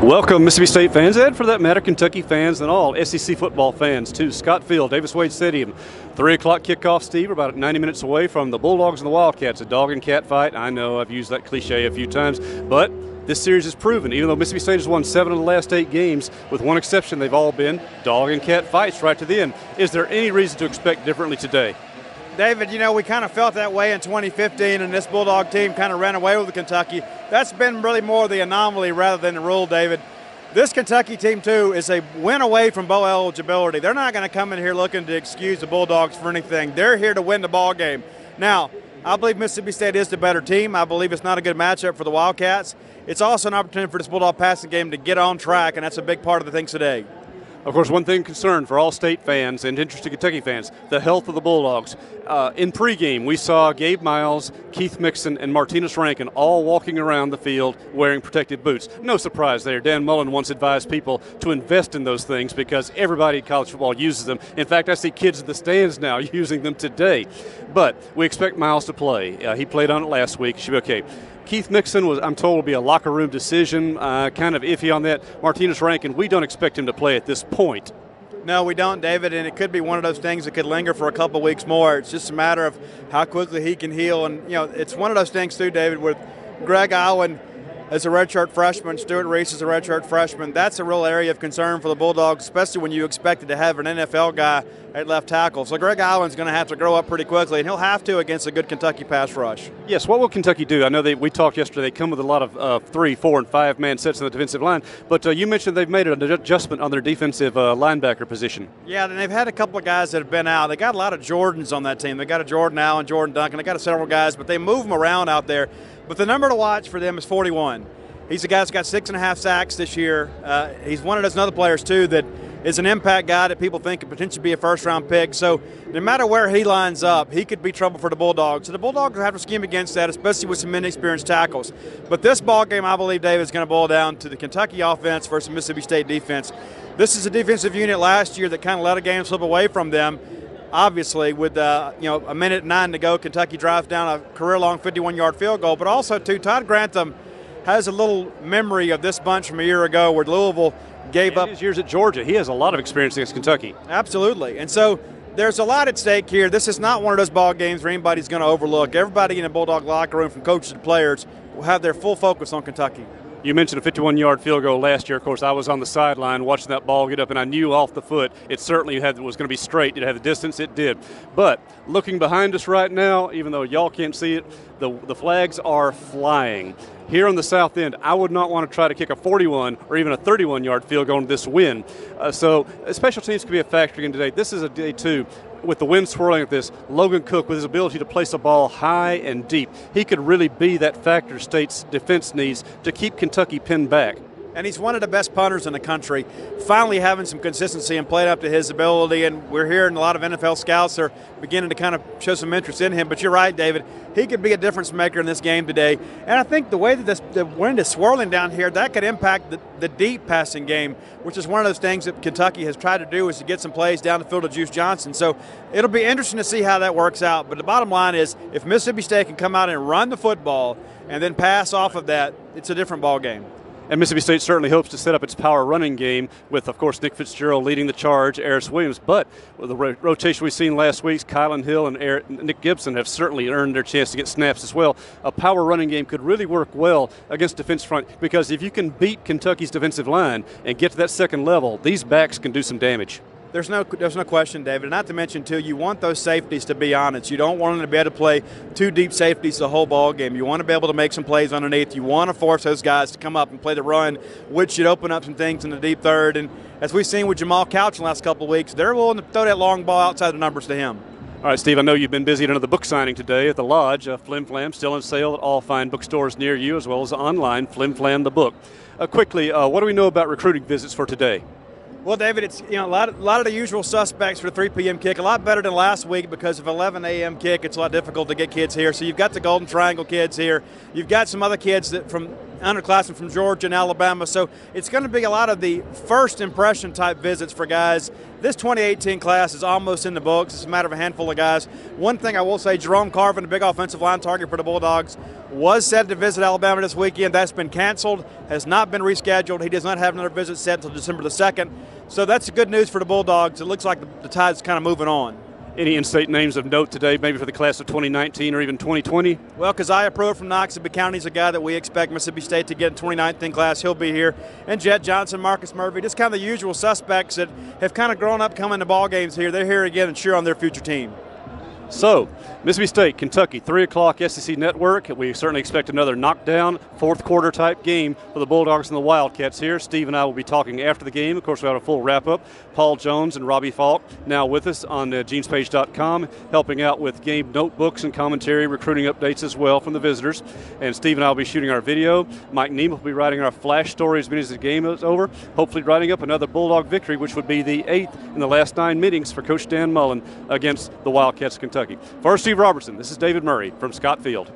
Welcome, Mississippi State fans, and for that matter, Kentucky fans and all SEC football fans to Scott Field, Davis Wade Stadium. 3 o'clock kickoff, Steve. We're about 90 minutes away from the Bulldogs and the Wildcats, a dog and cat fight. I know I've used that cliche a few times, but this series is proven. Even though Mississippi State has won 7 of the last 8 games, with one exception, they've all been dog and cat fights right to the end. Is there any reason to expect differently today? David, you know, we kind of felt that way in 2015, and this Bulldog team kind of ran away with Kentucky. That's been really more the anomaly rather than the rule, David. This Kentucky team, too, is a win away from bowl eligibility. They're not going to come in here looking to excuse the Bulldogs for anything. They're here to win the ball game. Now, I believe Mississippi State is the better team. I believe it's not a good matchup for the Wildcats. It's also an opportunity for this Bulldog passing game to get on track, and that's a big part of the things today. Of course, one thing concerned for all State fans and interested Kentucky fans, the health of the Bulldogs. In pregame, we saw Gabe Miles, Keith Mixon, and Martinez Rankin all walking around the field wearing protective boots. No surprise there. Dan Mullen once advised people to invest in those things because everybody in college football uses them. In fact, I see kids in the stands now using them today. But we expect Miles to play. He played on it last week. Should be okay. Keith Mixon was, I'm told, will be a locker room decision. Kind of iffy on that. Martinez Rankin, we don't expect him to play at this point. No, we don't, David, and it could be one of those things that could linger for a couple weeks more. It's just a matter of how quickly he can heal. And, you know, it's one of those things, too, David, with Greg Allen as a redshirt freshman, Stuart Reese as a redshirt freshman. That's a real area of concern for the Bulldogs, especially when you expected to have an NFL guy at left tackle. So Greg Allen's going to have to grow up pretty quickly, and he'll have to against a good Kentucky pass rush. Yes, what will Kentucky do? I know we talked yesterday. They come with a lot of 3, 4, and 5-man sets in the defensive line, but you mentioned they've made an adjustment on their defensive linebacker position. Yeah, and they've had a couple of guys that have been out. They got a lot of Jordans on that team. They got a Jordan Allen, Jordan Duncan. They got several guys, but they move them around out there. But the number to watch for them is 41. He's a guy that's got 6.5 sacks this year. He's one of those other players, too, that is an impact guy that people think could potentially be a first-round pick. So no matter where he lines up, he could be trouble for the Bulldogs. So the Bulldogs will have to scheme against that, especially with some inexperienced tackles. But this ball game, I believe, David, is going to boil down to the Kentucky offense versus Mississippi State defense. This is a defensive unit last year that kind of let a game slip away from them. Obviously, with a minute 9 to go, Kentucky drives down a career-long 51-yard field goal. But also, too, Todd Grantham has a little memory of this bunch from a year ago where Louisville gave up. His years at Georgia, he has a lot of experience against Kentucky. Absolutely. And so there's a lot at stake here. This is not one of those ball games where anybody's going to overlook. Everybody in the Bulldog locker room, from coaches to players, will have their full focus on Kentucky. You mentioned a 51-yard field goal last year. Of course, I was on the sideline watching that ball get up, and I knew off the foot it certainly was going to be straight. It had the distance. It did. But looking behind us right now, even though y'all can't see it, the flags are flying. Here on the south end, I would not want to try to kick a 41 or even a 31-yard field goal in this wind. So special teams could be a factor again today. This is a day, too, with the wind swirling at this. Logan Cook, with his ability to place a ball high and deep, he could really be that factor State's defense needs to keep Kentucky pinned back. And he's one of the best punters in the country, finally having some consistency and played up to his ability. And we're hearing a lot of NFL scouts are beginning to kind of show some interest in him. But you're right, David. He could be a difference maker in this game today. And I think the way that the wind is swirling down here, that could impact the deep passing game, which is one of those things that Kentucky has tried to do, is to get some plays down the field to Juice Johnson. So it'll be interesting to see how that works out. But the bottom line is, if Mississippi State can come out and run the football and then pass off of that, it's a different ball game. And Mississippi State certainly hopes to set up its power running game with, of course, Nick Fitzgerald leading the charge, Aris Williams. But with the rotation we've seen last week, Kylan Hill and Nick Gibson have certainly earned their chance to get snaps as well. A power running game could really work well against defense front, because if you can beat Kentucky's defensive line and get to that second level, these backs can do some damage. There's no question, David. Not to mention, too, you want those safeties to be honest. You don't want them to be able to play 2 deep safeties the whole ball game. You want to be able to make some plays underneath. You want to force those guys to come up and play the run, which should open up some things in the deep third. And as we've seen with Jamal Couch in the last couple of weeks, they're willing to throw that long ball outside the numbers to him. All right, Steve, I know you've been busy at another book signing today at the Lodge. Flim Flam still on sale at all fine bookstores near you, as well as online, Flim Flam the book. Quickly, what do we know about recruiting visits for today? Well, David, it's a lot of the usual suspects for the 3 p.m. kick. A lot better than last week because of 11 a.m. kick. It's a lot difficult to get kids here. So you've got the Golden Triangle kids here. You've got some other kids from underclassmen from Georgia and Alabama. So it's going to be a lot of the first impression type visits for guys. This 2018 class is almost in the books. It's a matter of a handful of guys. One thing I will say, Jerome Carvin, a big offensive line target for the Bulldogs, was set to visit Alabama this weekend. That's been canceled, has not been rescheduled. He does not have another visit set until December the 2nd. So that's good news for the Bulldogs. It looks like the tide's kind of moving on. Any in-state names of note today, maybe for the class of 2019 or even 2020? Well, Keziah Pruitt from Noxubee County is a guy that we expect Mississippi State to get in 2019 class. He'll be here. And Jet Johnson, Marcus Murphy, just kind of the usual suspects that have kind of grown up coming to ball games here. They're here again and cheer on their future team. So, Mississippi State, Kentucky, 3 o'clock SEC Network. We certainly expect another knockdown, fourth quarter type game for the Bulldogs and the Wildcats here. Steve and I will be talking after the game. Of course, we have a full wrap-up. Paul Jones and Robbie Falk now with us on genespage.com, helping out with game notebooks and commentary, recruiting updates as well from the visitors. And Steve and I will be shooting our video. Mike Neem will be writing our flash story as soon as the game is over, hopefully writing up another Bulldog victory, which would be the 8th in the last 9 meetings for Coach Dan Mullen against the Wildcats, Kentucky. For Steve Robertson, this is David Murray from Scott Field.